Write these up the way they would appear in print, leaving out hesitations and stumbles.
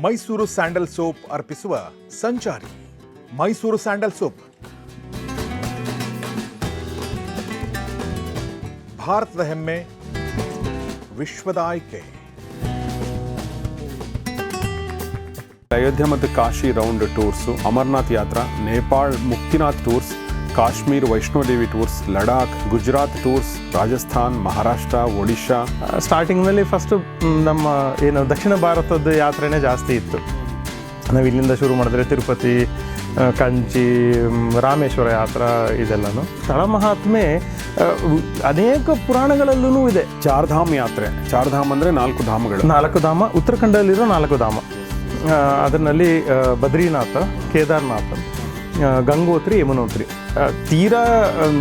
Mysuru sandal soap ಅರ್ಪಿಸುವ ಸಂಚಾರಿ. Mysuru sandal soap ಭಾರತದ ಹೆಮ್ಮೆ, ವಿಶ್ವದ ಆಯ್ಕೆ. ಅಯೋಧ್ಯೆ ಮತ್ತು Kashi round tours, Amarnath Yatra, Nepal Muktinath tours, Kashmir Vaishno Devi tours, Ladakh, Gujarat tours, Rajasthan, Maharashtra, Odisha. ಸ್ಟಾರ್ಟಿಂಗ್ನಲ್ಲಿ ಫಸ್ಟು ನಮ್ಮ ಏನು ದಕ್ಷಿಣ ಭಾರತದ ಯಾತ್ರೆನೇ ಜಾಸ್ತಿ ಇತ್ತು. ನಾವು ಇಲ್ಲಿಂದ ಶುರು ಮಾಡಿದ್ರೆ ತಿರುಪತಿ, ಕಂಚಿ, ರಾಮೇಶ್ವರ ಯಾತ್ರಾ ಇದೆಲ್ಲನೂ. ಸ್ಥಳ ಮಹಾತ್ಮೆ ಅನೇಕ ಪುರಾಣಗಳಲ್ಲೂ ಇದೆ. ಚಾರ್ಧಾಮ್ ಯಾತ್ರೆ. ಚಾರ್ಧಾಮ್ ಅಂದರೆ 4 ಧಾಮಗಳು. 4 ಧಾಮ, ಉತ್ತರಾಖಂಡದಲ್ಲಿರೋ 4 ಧಾಮ. ಅದರಲ್ಲಿ ಬದ್ರಿನಾಥ, ಕೇದಾರ್ನಾಥ, ಗಂಗೋತ್ರಿ, ಯಮುನೋತ್ರಿ. ತೀರಾ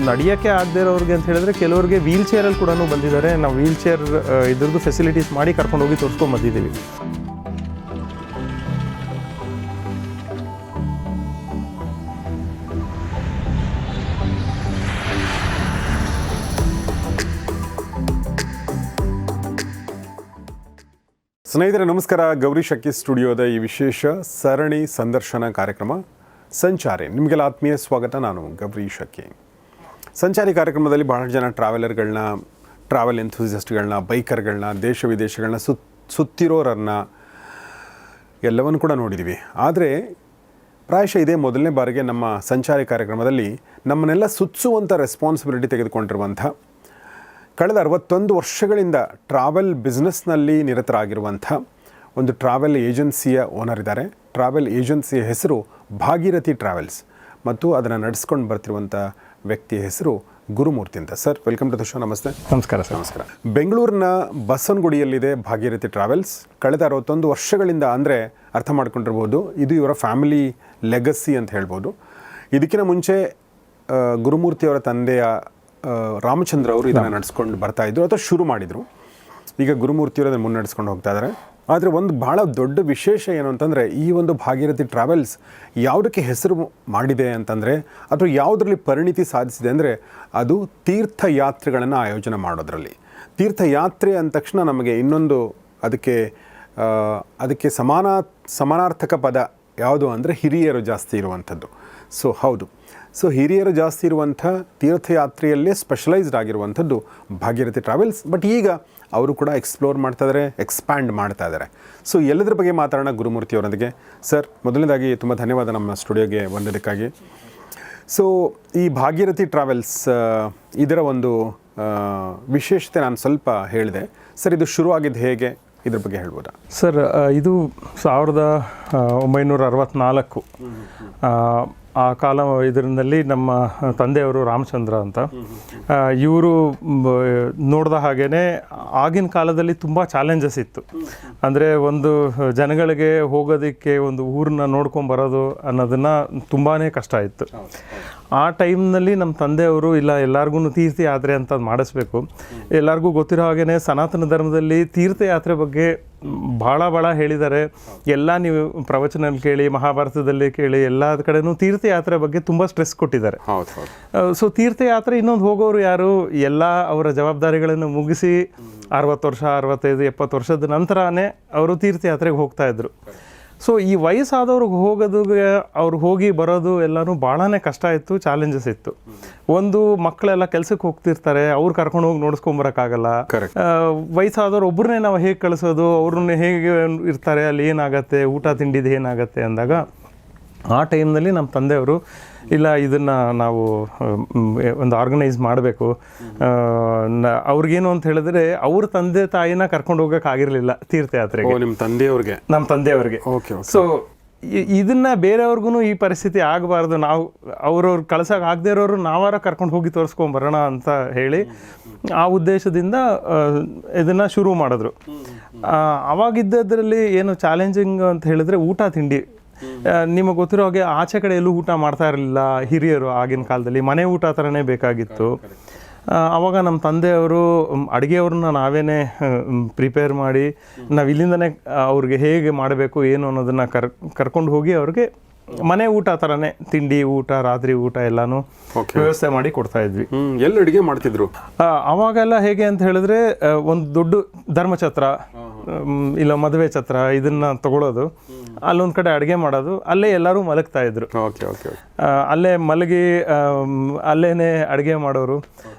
ನಡೆಯೋಕ್ಕೆ ಆಗದೇ ಇರೋರಿಗೆ ಅಂತ ಹೇಳಿದ್ರೆ ಕೆಲವ್ರಿಗೆ ವೀಲ್ ಚೇರಲ್ಲಿ ಕೂಡ ಬಂದಿದ್ದಾರೆ. ನಾವು ವೀಲ್ ಚೇರ್ ಇದ್ರದ್ದು ಫೆಸಿಲಿಟೀಸ್ ಮಾಡಿ ಕರ್ಕೊಂಡು ಹೋಗಿ ತೋರಿಸ್ಕೊಂಡು ಬಂದಿದ್ದೀವಿ. ಸ್ನೇಹಿತರೆ ನಮಸ್ಕಾರ. ಗೌರಿ ಶಕ್ಕಿ ಸ್ಟುಡಿಯೋದ ಈ ವಿಶೇಷ ಸರಣಿ ಸಂದರ್ಶನ ಕಾರ್ಯಕ್ರಮ ಸಂಚಾರಿ ನಿಮಗೆಲ್ಲ ಆತ್ಮೀಯ ಸ್ವಾಗತ. ನಾನು ಗೌರಿ ಶಕ್ಕಿ. ಸಂಚಾರಿ ಕಾರ್ಯಕ್ರಮದಲ್ಲಿ ಬಹಳಷ್ಟು ಜನ ಟ್ರಾವೆಲರ್ಗಳನ್ನ, ಟ್ರಾವೆಲ್ ಎಂಥೂಸಿಯಸ್ಟ್ಗಳನ್ನ, ಬೈಕರ್ಗಳನ್ನ, ದೇಶ ವಿದೇಶಗಳನ್ನ ಸುತ್ತಿರೋರನ್ನ ಎಲ್ಲವನ್ನು ಕೂಡ ನೋಡಿದ್ದೀವಿ. ಆದರೆ ಪ್ರಾಯಶಃ ಇದೇ ಮೊದಲನೇ ಬಾರಿಗೆ ನಮ್ಮ ಸಂಚಾರಿ ಕಾರ್ಯಕ್ರಮದಲ್ಲಿ ನಮ್ಮನ್ನೆಲ್ಲ ಸುತ್ತಿಸುವಂಥ ರೆಸ್ಪಾನ್ಸಿಬಿಲಿಟಿ ತೆಗೆದುಕೊಂಡಿರುವಂಥ, ಕಳೆದ 61 ವರ್ಷಗಳಿಂದ ಟ್ರಾವೆಲ್ ಬಿಸ್ನೆಸ್ನಲ್ಲಿ ನಿರತರಾಗಿರುವಂಥ ಒಂದು ಟ್ರಾವೆಲ್ ಏಜೆನ್ಸಿಯ ಓನರ್ ಇದ್ದಾರೆ. ಟ್ರಾವೆಲ್ ಏಜೆನ್ಸಿಯ ಹೆಸರು ಭಾಗೀರಥಿ ಟ್ರಾವೆಲ್ಸ್ ಮತ್ತು ಅದನ್ನು ನಡೆಸ್ಕೊಂಡು ಬರ್ತಿರುವಂಥ ವ್ಯಕ್ತಿಯ ಹೆಸರು ಗುರುಮೂರ್ತಿ ಅಂತ. Sir, welcome to the show. ನಮಸ್ತೆ. ನಮಸ್ಕಾರ ಸರ್. ನಮಸ್ಕಾರ. ಬೆಂಗಳೂರಿನ ಬಸವನಗುಡಿಯಲ್ಲಿದೆ ಭಾಗೀರಥಿ ಟ್ರಾವೆಲ್ಸ್. ಕಳೆದ 61 ವರ್ಷಗಳಿಂದ, ಅಂದರೆ ಅರ್ಥ ಮಾಡ್ಕೊಂಡಿರ್ಬೋದು, ಇದು ಇವರ ಫ್ಯಾಮಿಲಿ ಲೆಗಸಿ ಅಂತ ಹೇಳ್ಬೋದು. ಇದಕ್ಕಿಂತ ಮುಂಚೆ ಗುರುಮೂರ್ತಿಯವರ ತಂದೆಯ ರಾಮಚಂದ್ರ ಅವರು ಇದನ್ನು ನಡೆಸ್ಕೊಂಡು ಬರ್ತಾಯಿದ್ರು ಅಥವಾ ಶುರು ಮಾಡಿದರು. ಈಗ ಗುರುಮೂರ್ತಿಯವರು ಅದನ್ನು ಮುನ್ನಡೆಸ್ಕೊಂಡು ಹೋಗ್ತಾ ಇದ್ದಾರೆ. ಆದರೆ ಒಂದು ಭಾಳ ದೊಡ್ಡ ವಿಶೇಷ ಏನು ಅಂತಂದರೆ, ಈ ಒಂದು ಭಾಗೀರಥಿ ಟ್ರಾವೆಲ್ಸ್ ಯಾವುದಕ್ಕೆ ಹೆಸರು ಮಾಡಿದೆ ಅಂತಂದರೆ, ಅಥವಾ ಯಾವುದರಲ್ಲಿ ಪರಿಣಿತಿ ಸಾಧಿಸಿದೆ ಅಂದರೆ, ಅದು ತೀರ್ಥಯಾತ್ರೆಗಳನ್ನು ಆಯೋಜನೆ ಮಾಡೋದ್ರಲ್ಲಿ. ತೀರ್ಥಯಾತ್ರೆ ಅಂದ ತಕ್ಷಣ ನಮಗೆ ಇನ್ನೊಂದು ಅದಕ್ಕೆ ಸಮಾನಾರ್ಥಕ ಪದ ಯಾವುದು ಅಂದರೆ ಹಿರಿಯರು ಜಾಸ್ತಿ ಇರುವಂಥದ್ದು. ಸೊ ಹಿರಿಯರು ಜಾಸ್ತಿ ಇರುವಂಥ ತೀರ್ಥಯಾತ್ರೆಯಲ್ಲೇ ಸ್ಪೆಷಲೈಸ್ಡ್ ಆಗಿರುವಂಥದ್ದು ಭಾಗೀರಥಿ ಟ್ರಾವೆಲ್ಸ್. ಬಟ್ ಈಗ ಅವರು ಕೂಡ ಎಕ್ಸ್ಪ್ಲೋರ್ ಮಾಡ್ತಾ ಇದ್ದಾರೆ, ಎಕ್ಸ್ಪ್ಯಾಂಡ್ ಮಾಡ್ತಾ ಇದ್ದಾರೆ. ಸೊ ಎಲ್ಲದರ ಬಗ್ಗೆ ಮಾತಾಡೋಣ ಗುರುಮೂರ್ತಿಯವರೊಂದಿಗೆ. ಸರ್, ಮೊದಲನೇದಾಗಿ ತುಂಬ ಧನ್ಯವಾದ ನಮ್ಮ ಸ್ಟುಡಿಯೋಗೆ ಬಂದಿದ್ದಕ್ಕಾಗಿ. ಸೊ ಈ ಭಾಗೀರಥಿ ಟ್ರಾವೆಲ್ಸ್ ಇದರ ಒಂದು ವಿಶೇಷತೆ ನಾನು ಸ್ವಲ್ಪ ಹೇಳಿದೆ. ಸರ್, ಇದು ಶುರುವಾಗಿದ್ದು ಹೇಗೆ, ಇದ್ರ ಬಗ್ಗೆ ಹೇಳ್ಬೋದಾ? ಸರ್, ಇದು 1964 ಆ ಕಾಲ. ಇದರಲ್ಲಿ ನಮ್ಮ ತಂದೆಯವರು ರಾಮಚಂದ್ರ ಅಂತ, ಇವರು ನೋಡಿದ ಹಾಗೇ ಆಗಿನ ಕಾಲದಲ್ಲಿ ತುಂಬ ಚಾಲೆಂಜಸ್ ಇತ್ತು. ಅಂದರೆ ಒಂದು ಜನಗಳಿಗೆ ಹೋಗೋದಕ್ಕೆ ಒಂದು ಊರನ್ನ ನೋಡ್ಕೊಂಬರೋದು ಅನ್ನೋದನ್ನು ತುಂಬಾ ಕಷ್ಟ ಇತ್ತು. ಆ ಟೈಮ್ನಲ್ಲಿ ನಮ್ಮ ತಂದೆಯವರು ಇಲ್ಲ, ಎಲ್ಲರಿಗೂ ತೀರ್ಥಯಾತ್ರೆ ಅಂತ ಮಾಡಿಸ್ಬೇಕು. ಎಲ್ಲರಿಗೂ ಗೊತ್ತಿರೋ ಹಾಗೇ ಸನಾತನ ಧರ್ಮದಲ್ಲಿ ತೀರ್ಥಯಾತ್ರೆ ಬಗ್ಗೆ ಭಾಳ ಹೇಳಿದ್ದಾರೆ. ಎಲ್ಲ ನೀವು ಪ್ರವಚನಲ್ಲಿ ಕೇಳಿ, ಮಹಾಭಾರತದಲ್ಲಿ ಕೇಳಿ, ಎಲ್ಲ ಕಡೆನೂ ತೀರ್ಥಯಾತ್ರೆ ಬಗ್ಗೆ ತುಂಬ ಸ್ಟ್ರೆಸ್ ಕೊಟ್ಟಿದ್ದಾರೆ. ಸೊ ತೀರ್ಥಯಾತ್ರೆ ಇನ್ನೊಂದು ಹೋಗೋರು ಯಾರು, ಎಲ್ಲ ಅವರ ಜವಾಬ್ದಾರಿಗಳನ್ನು ಮುಗಿಸಿ 60 ವರ್ಷ, 65, 70 ವರ್ಷದ ನಂತರನೇ ಅವರು ತೀರ್ಥಯಾತ್ರೆಗೆ ಹೋಗ್ತಾಯಿದ್ರು. ಸೊ ಈ ವಯಸ್ಸಾದವ್ರಿಗೆ ಅವ್ರು ಹೋಗಿ ಬರೋದು ಎಲ್ಲನೂ ಭಾಳನೇ ಕಷ್ಟ ಇತ್ತು, ಚಾಲೆಂಜಸ್ ಇತ್ತು. ಒಂದು, ಮಕ್ಕಳೆಲ್ಲ ಕೆಲಸಕ್ಕೆ ಹೋಗ್ತಿರ್ತಾರೆ, ಅವ್ರು ಕರ್ಕೊಂಡು ಹೋಗಿ ನೋಡಿಸ್ಕೊಂಬರೋಕ್ಕಾಗಲ್ಲ. ವಯಸ್ಸಾದವ್ರು ಒಬ್ಬರನ್ನೇ ನಾವು ಹೇಗೆ ಕಳಿಸೋದು, ಅವ್ರನ್ನ ಹೇಗೆ ಇರ್ತಾರೆ, ಅಲ್ಲಿ ಏನಾಗತ್ತೆ, ಊಟ ತಿಂಡಿದು ಏನಾಗತ್ತೆ ಅಂದಾಗ ಆ ಟೈಮ್ನಲ್ಲಿ ನಮ್ಮ ತಂದೆಯವರು ಇಲ್ಲ, ಇದನ್ನು ನಾವು ಒಂದು ಆರ್ಗನೈಸ್ ಮಾಡಬೇಕು. ಅವ್ರಿಗೇನು ಅಂತ ಹೇಳಿದ್ರೆ, ಅವ್ರ ತಂದೆ ತಾಯಿನ ಕರ್ಕೊಂಡು ಹೋಗೋಕ್ಕಾಗಿರಲಿಲ್ಲ ತೀರ್ಥಯಾತ್ರೆಗೆ. ನಮ್ಮ ತಂದೆಯವ್ರಿಗೆ. ಸೊ ಇದನ್ನು ಬೇರೆಯವ್ರಿಗೂ ಈ ಪರಿಸ್ಥಿತಿ ಆಗಬಾರ್ದು, ನಾವು ಅವ್ರವ್ರು ಕಳ್ಸೋಕೆ ಆಗದೇ ಇರೋರು ನಾವಾರ ಕರ್ಕೊಂಡು ಹೋಗಿ ತೋರಿಸ್ಕೊಂಬರೋಣ ಅಂತ ಹೇಳಿ ಆ ಉದ್ದೇಶದಿಂದ ಇದನ್ನು ಶುರು ಮಾಡಿದ್ರು. ಆವಾಗಿದ್ದದ್ರಲ್ಲಿ ಏನು ಚಾಲೆಂಜಿಂಗ್ ಅಂತ ಹೇಳಿದ್ರೆ ಊಟ ತಿಂಡಿ. ನಿಮಗೆ ಗೊತ್ತಿರೋ ಹಾಗೆ ಆಚೆ ಕಡೆ ಎಲ್ಲೂ ಊಟ ಮಾಡ್ತಾ ಇರಲಿಲ್ಲ ಹಿರಿಯರು. ಆಗಿನ ಕಾಲದಲ್ಲಿ ಮನೆ ಊಟ ಥರನೇ ಬೇಕಾಗಿತ್ತು. ಆವಾಗ ನಮ್ಮ ತಂದೆಯವರು ಅಡುಗೆಯವ್ರನ್ನ ನಾವೇ ಪ್ರಿಪೇರ್ ಮಾಡಿ, ನಾವು ಇಲ್ಲಿಂದನೇ ಅವ್ರಿಗೆ ಹೇಗೆ ಮಾಡಬೇಕು ಏನು ಅನ್ನೋದನ್ನು ಕರ್ಕೊಂಡು ಹೋಗಿ ಅವ್ರಿಗೆ ಮನೆ ಊಟ ಥರನೇ ತಿಂಡಿ ಊಟ ರಾತ್ರಿ ಊಟ ಎಲ್ಲಾನು ವ್ಯವಸ್ಥೆ ಮಾಡಿ ಕೊಡ್ತಾ ಇದ್ವಿ. ಎಲ್ಲಿ ಅಡುಗೆ ಮಾಡ್ತಿದ್ರು? ಅವಾಗೆಲ್ಲ ಹೇಗೆ ಅಂತ ಹೇಳಿದ್ರೆ ಒಂದು ದೊಡ್ಡ ಧರ್ಮಛತ್ರ ಇಲ್ಲ ಮದುವೆ ಛತ್ರ ಇದನ್ನ ತಗೊಳ್ಳೋದು, ಅಲ್ಲೊಂದು ಕಡೆ ಅಡುಗೆ ಮಾಡೋದು, ಅಲ್ಲೇ ಎಲ್ಲರೂ ಮಲಗ್ತಾ ಇದ್ರು. ಅಲ್ಲೇ ಮಲಗಿ ಅಲ್ಲೇನೆ ಅಡುಗೆ ಮಾಡೋರು.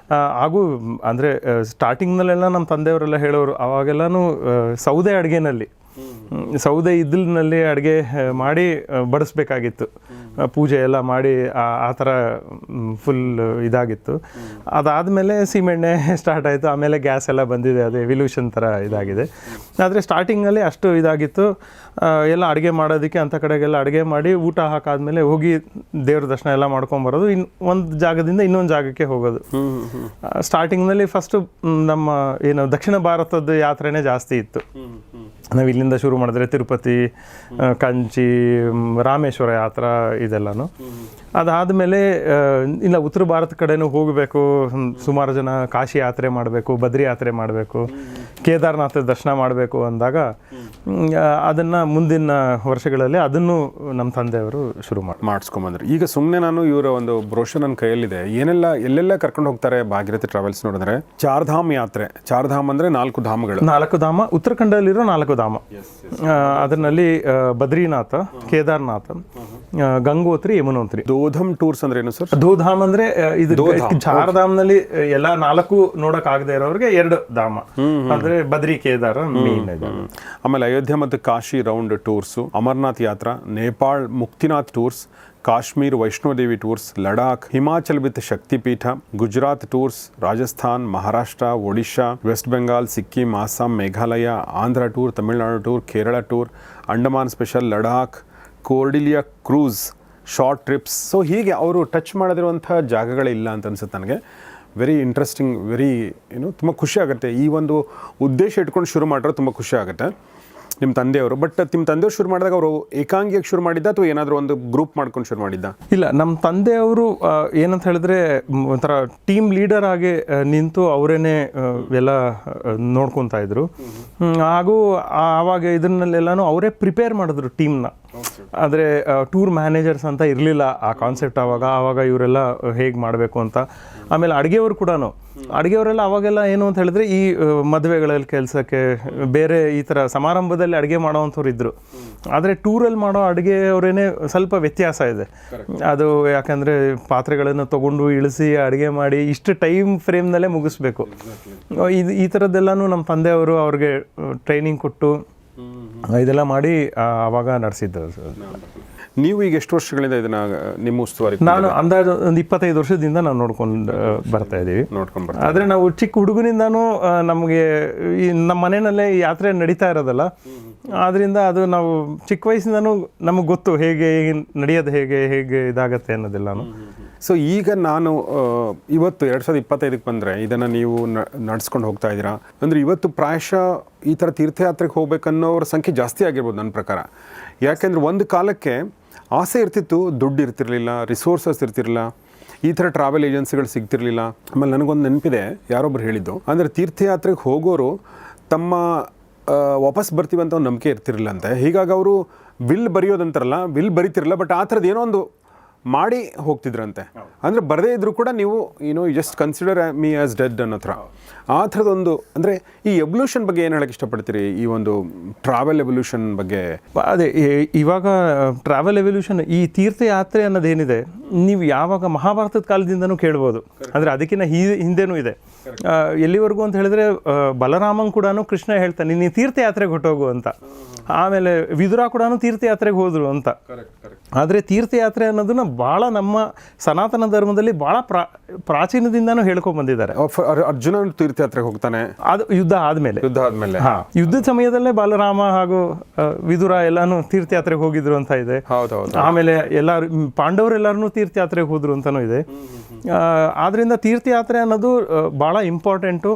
ಹಾಗೂ ಅಂದರೆ ಸ್ಟಾರ್ಟಿಂಗ್ನಲ್ಲೆಲ್ಲ ನಮ್ಮ ತಂದೆಯವರೆಲ್ಲ ಹೇಳೋರು ಅವಾಗೆಲ್ಲನೂ ಸೌದೆ ಅಡುಗೆನಲ್ಲಿ ಸೌದೆ ಇದ್ದಲಿನಲ್ಲಿ ಅಡುಗೆ ಮಾಡಿ ಬಡಿಸ್ಬೇಕಾಗಿತ್ತು, ಪೂಜೆ ಎಲ್ಲ ಮಾಡಿ ಆ ಥರ ಫುಲ್ ಇದಾಗಿತ್ತು. ಅದಾದಮೇಲೆ ಸೀಮೆಣ್ಣೆ ಸ್ಟಾರ್ಟ್ ಆಯಿತು, ಆಮೇಲೆ ಗ್ಯಾಸ್ ಎಲ್ಲ ಬಂದಿದೆ, ಅದು ಎವಲ್ಯೂಷನ್ ಥರ ಇದಾಗಿದೆ. ಆದರೆ ಸ್ಟಾರ್ಟಿಂಗಲ್ಲಿ ಅಷ್ಟು ಇದಾಗಿತ್ತು. ಎಲ್ಲ ಅಡುಗೆ ಮಾಡೋದಕ್ಕೆ ಅಂಥ ಕಡೆಗೆಲ್ಲ ಅಡುಗೆ ಮಾಡಿ ಊಟ ಹಾಕಾದ್ಮೇಲೆ ಹೋಗಿ ದೇವ್ರ ದರ್ಶನ ಎಲ್ಲ ಮಾಡ್ಕೊಂಬರೋದು, ಒಂದು ಜಾಗದಿಂದ ಇನ್ನೊಂದು ಜಾಗಕ್ಕೆ ಹೋಗೋದು. ಸ್ಟಾರ್ಟಿಂಗ್ನಲ್ಲಿ ಫಸ್ಟು ನಮ್ಮ ಏನು ದಕ್ಷಿಣ ಭಾರತದ ಯಾತ್ರೆನೇ ಜಾಸ್ತಿ ಇತ್ತು. ನಾವು ಇಲ್ಲಿಂದ ಶುರು ಮಾಡಿದ್ರೆ ತಿರುಪತಿ, ಕಂಚಿ, ರಾಮೇಶ್ವರ ಯಾತ್ರ ಇದೆಲ್ಲನೂ. ಅದಾದಮೇಲೆ ಇಲ್ಲ ಉತ್ತರ ಭಾರತ ಕಡೆನೂ ಹೋಗಬೇಕು, ಸುಮಾರು ಜನ ಕಾಶಿ ಯಾತ್ರೆ ಮಾಡಬೇಕು, ಬದ್ರಿ ಯಾತ್ರೆ ಮಾಡಬೇಕು, ಕೇದಾರನಾಥ ದರ್ಶನ ಮಾಡಬೇಕು ಅಂದಾಗ ಅದನ್ನು ಮುಂದಿನ ವರ್ಷಗಳಲ್ಲಿ ಅದನ್ನು ನಮ್ಮ ತಂದೆಯವರು ಶುರು ಮಾಡಿಸ್ಕೊಂಬಂದ್ರು. ಈಗ ಸುಮ್ಮನೆ ನಾನು ಇವರ ಒಂದು ಬ್ರೋಷರ್ ನನ್ನ ಕೈಯಲ್ಲಿದೆ, ಎಲ್ಲೆಲ್ಲ ಕರ್ಕೊಂಡು ಹೋಗ್ತಾರೆ ಭಾಗೀರಥಿ ಟ್ರಾವೆಲ್ಸ್ ನೋಡಿದ್ರೆ. ಚಾರ್ಧಾಮ್ ಯಾತ್ರೆ, ಚಾರ್ಧಾಮ್ ಅಂದರೆ 4 ಧಾಮಗಳು. 4 ಧಾಮ, ಉತ್ತರಾಖಂಡದಲ್ಲಿರೋ 4 ಧಾಮ. ಅದರಲ್ಲಿ ಬದ್ರಿನಾಥ, ಕೇದಾರ್ನಾಥ, ಗಂಗೋತ್ರಿ, ಯಮುನೋತ್ರಿ. ದೋಧಮ್ ಟೂರ್ಸ್ ಅಂದ್ರೆ ಏನು ಸರ್? ದೋಧಾಮ್ ಅಂದ್ರೆ ಇದು ಚಾರ್ಧಾಮ್ನಲ್ಲಿ ಎಲ್ಲ 4 ನೋಡಕ್ ಆಗದೆ ಇರೋರಿಗೆ 2 ಧಾಮ ಅಂದ್ರೆ ಬದ್ರಿ, ಕೇದಾರ ಮೇನ್. ಆಮೇಲೆ ಅಯೋಧ್ಯೆ ಮತ್ತು Kashi round tours, Amarnath Yatra, Nepal Muktinath tours, Kashmir Vaishno Devi tours, Ladakh, Himachal with Shaktipeetha, Gujarat tours, Rajasthan, Maharashtra, Odisha, West Bengal, Sikkim, Assam, Meghalaya, Andhra tour, Tamil Nadu tour, Kerala tour, Andaman special, Ladakh, Cordelia cruise, short trips. So ಹೀಗೆ ಅವರು ಟಚ್ ಮಾಡದಿರುವಂಥ ಜಾಗಗಳಿಲ್ಲ ಅಂತ ಅನ್ಸುತ್ತೆ ನನಗೆ. ವೆರಿ ಇಂಟ್ರೆಸ್ಟಿಂಗ್, ವೆರಿ ತುಂಬ ಖುಷಿ ಆಗುತ್ತೆ. ಈ ಒಂದು ಉದ್ದೇಶ ಇಟ್ಕೊಂಡು ಶುರು ಮಾಡಿದ್ರೆ ತುಂಬ ಖುಷಿ ಆಗುತ್ತೆ ನಿಮ್ಮ ತಂದೆಯವರು. ಬಟ್ ನಿಮ್ಮ ತಂದೆಯವರು ಶುರು ಮಾಡಿದಾಗ ಅವರು ಏಕಾಂಗಿಯಾಗಿ ಶುರು ಮಾಡಿದ್ದ ಅಥವಾ ಏನಾದರೂ ಒಂದು ಗ್ರೂಪ್ ಮಾಡ್ಕೊಂಡು ಶುರು ಮಾಡಿದ್ದ? ಇಲ್ಲ, ನಮ್ಮ ತಂದೆಯವರು ಏನಂತ ಹೇಳಿದ್ರೆ ಒಂಥರ ಟೀಮ್ ಲೀಡರ್ ಆಗಿ ನಿಂತು ಅವರೇನೆ ಎಲ್ಲ ನೋಡ್ಕೊತಾ ಇದ್ರು. ಹಾಗೂ ಆವಾಗ ಇದನ್ನೆಲ್ಲನೂ ಅವರೇ ಪ್ರಿಪೇರ್ ಮಾಡಿದ್ರು ಟೀಮ್ನ. ಆದರೆ ಟೂರ್ ಮ್ಯಾನೇಜರ್ಸ್ ಅಂತ ಇರಲಿಲ್ಲ ಆ ಕಾನ್ಸೆಪ್ಟ್ ಆವಾಗ ಇವರೆಲ್ಲ ಹೇಗೆ ಮಾಡಬೇಕು ಅಂತ. ಆಮೇಲೆ ಅಡುಗೆಯವರು ಕೂಡ, ಅಡುಗೆಯವರೆಲ್ಲ ಅವಾಗೆಲ್ಲ ಏನು ಅಂತ ಹೇಳಿದ್ರೆ ಈ ಮದುವೆಗಳಲ್ಲಿ ಕೆಲಸಕ್ಕೆ ಬೇರೆ ಈ ಥರ ಸಮಾರಂಭದಲ್ಲಿ ಅಡುಗೆ ಮಾಡೋವಂಥವ್ರು ಇದ್ದರು. ಆದರೆ ಟೂರಲ್ಲಿ ಮಾಡೋ ಅಡುಗೆಯವರೇನೆ ಸ್ವಲ್ಪ ವ್ಯತ್ಯಾಸ ಇದೆ. ಅದು ಯಾಕಂದರೆ ಪಾತ್ರೆಗಳನ್ನು ತೊಗೊಂಡು ಇಳಿಸಿ ಅಡುಗೆ ಮಾಡಿ ಇಷ್ಟು ಟೈಮ್ ಫ್ರೇಮ್ನಲ್ಲೇ ಮುಗಿಸ್ಬೇಕು. ಈ ಥರದ್ದೆಲ್ಲನೂ ನಮ್ಮ ತಂದೆಯವರು ಅವ್ರಿಗೆ ಟ್ರೈನಿಂಗ್ ಕೊಟ್ಟು ಇದೆಲ್ಲ ಮಾಡಿ ಆವಾಗ ನಡೆಸಿದ್ದು. ನೀವು ಈಗ ಎಷ್ಟು ವರ್ಷಗಳಿಂದ ಇದನ್ನ ನಿಮ್ಮ ಉಸ್ತುವಾರಿ? ನಾನು ಅಂದಾಜು ಒಂದು 25 ವರ್ಷದಿಂದ ನಾವು ನೋಡ್ಕೊಂಡು ಬರ್ತಾ ಇದ್ದೀವಿ. ಆದರೆ ನಾವು ಚಿಕ್ಕ ಹುಡುಗನಿಂದಾನು ನಮಗೆ ಈ ನಮ್ಮ ಮನೆಯಲ್ಲೇ ಯಾತ್ರೆ ನಡೀತಾ ಇರೋದಲ್ಲ, ಆದ್ದರಿಂದ ಅದು ನಾವು ಚಿಕ್ಕ ವಯಸ್ಸಿಂದನೂ ನಮಗೆ ಗೊತ್ತು ಹೇಗೆ ನಡೆಯೋದು, ಹೇಗೆ ಇದಾಗತ್ತೆ ಅನ್ನೋದೆಲ್ಲನೂ. ಸೊ ಈಗ ನಾನು ಇವತ್ತು 2025ಕ್ಕೆ ಬಂದರೆ ಇದನ್ನು ನೀವು ನಡೆಸ್ಕೊಂಡು ಹೋಗ್ತಾ ಇದ್ದೀರಾ ಅಂದರೆ ಇವತ್ತು ಪ್ರಾಯಶಃ ಈ ಥರ ತೀರ್ಥಯಾತ್ರೆಗೆ ಹೋಗ್ಬೇಕನ್ನೋರ ಸಂಖ್ಯೆ ಜಾಸ್ತಿ ಆಗಿರ್ಬೋದು ನನ್ನ ಪ್ರಕಾರ. ಯಾಕೆಂದರೆ ಒಂದು ಕಾಲಕ್ಕೆ ಆಸೆ ಇರ್ತಿತ್ತು, ದುಡ್ಡು ಇರ್ತಿರಲಿಲ್ಲ, ರಿಸೋರ್ಸಸ್ ಇರ್ತಿರಲಿಲ್ಲ, ಈ ಥರ ಟ್ರಾವೆಲ್ ಏಜೆನ್ಸಿಗಳು ಸಿಗ್ತಿರಲಿಲ್ಲ. ಆಮೇಲೆ ನನಗೊಂದು ನೆನಪಿದೆ, ಯಾರೊಬ್ಬರು ಹೇಳಿದ್ದು ಅಂದರೆ ತೀರ್ಥಯಾತ್ರೆಗೆ ಹೋಗೋರು ತಮ್ಮ ವಾಪಸ್ ಬರ್ತೀವಂತ ಒಂದು ನಂಬಿಕೆ ಇರ್ತಿರಲಿಲ್ಲಂತೆ. ಹೀಗಾಗಿ ಅವರು ವಿಲ್ ಬರೆಯೋದಂತಾರಲ್ಲ, ವಿಲ್ ಬರಿತಿರಲಿಲ್ಲ, ಬಟ್ ಆ ಥರದ್ದು ಏನೋ ಒಂದು ಮಾಡಿ ಹೋಗ್ತಿದ್ರಂತೆ. ಅಂದರೆ ಬರದೇ ಇದ್ರೂ ಕೂಡ ನೀವು you just consider me as dead ಅನ್ನೋ ಥರ. ಆ ಥರದೊಂದು ಅಂದರೆ ಈ ಎವಲ್ಯೂಷನ್ ಬಗ್ಗೆ ಏನು ಹೇಳಕ್ಕೆ ಇಷ್ಟಪಡ್ತೀರಿ? ಈ ಒಂದು ಟ್ರಾವೆಲ್ ಎವಲ್ಯೂಷನ್ ಬಗ್ಗೆ. ಅದೇ ಇವಾಗ ಟ್ರಾವೆಲ್ ಎವಲ್ಯೂಷನ್, ಈ ತೀರ್ಥಯಾತ್ರೆ ಅನ್ನೋದೇನಿದೆ ನೀವು ಯಾವಾಗ ಮಹಾಭಾರತದ ಕಾಲದಿಂದನೂ ಕೇಳ್ಬೋದು. ಅಂದರೆ ಅದಕ್ಕಿಂತ ಹಿಂದೆನೂ ಇದೆ. ಎಲ್ಲಿವರೆಗೂ ಅಂತ ಹೇಳಿದ್ರೆ ಬಲರಾಮನ್ ಕೂಡ ಕೃಷ್ಣ ಹೇಳ್ತಾನೆ ನೀನು ತೀರ್ಥಯಾತ್ರೆಗೆ ಹೊಟ್ಟೋಗು ಅಂತ. ಆಮೇಲೆ ವಿದುರ ಕೂಡ ತೀರ್ಥಯಾತ್ರೆಗೆ ಹೋದ್ರು ಅಂತ. ಆದರೆ ತೀರ್ಥಯಾತ್ರೆ ಅನ್ನೋದನ್ನ ಭಾಳ ನಮ್ಮ ಸನಾತನ ಧರ್ಮದಲ್ಲಿ ಭಾಳ ಪ್ರಾಚೀನದಿಂದನೂ ಹೇಳ್ಕೊಂಡು ಬಂದಿದ್ದಾರೆ. ಅರ್ಜುನ ತೀರ್ಥಯಾತ್ರೆಗೆ ಹೋಗ್ತಾನೆ, ಅದು ಯುದ್ಧ ಆದ್ಮೇಲೆ. ಯುದ್ಧದ ಸಮಯದಲ್ಲೇ ಬಾಲರಾಮ ಹಾಗೂ ವಿದುರ ಎಲ್ಲಾನು ತೀರ್ಥಯಾತ್ರೆಗೆ ಹೋಗಿದ್ರು ಅಂತ ಇದೆ. ಆಮೇಲೆ ಎಲ್ಲರೂ ಪಾಂಡವರೆಲ್ಲರೂ ತೀರ್ಥಯಾತ್ರೆಗೆ ಹೋದ್ರು ಅಂತಾನೂ ಇದೆ. ಆದ್ರಿಂದ ತೀರ್ಥಯಾತ್ರೆ ಅನ್ನೋದು ಭಾಳ ಇಂಪಾರ್ಟೆಂಟು.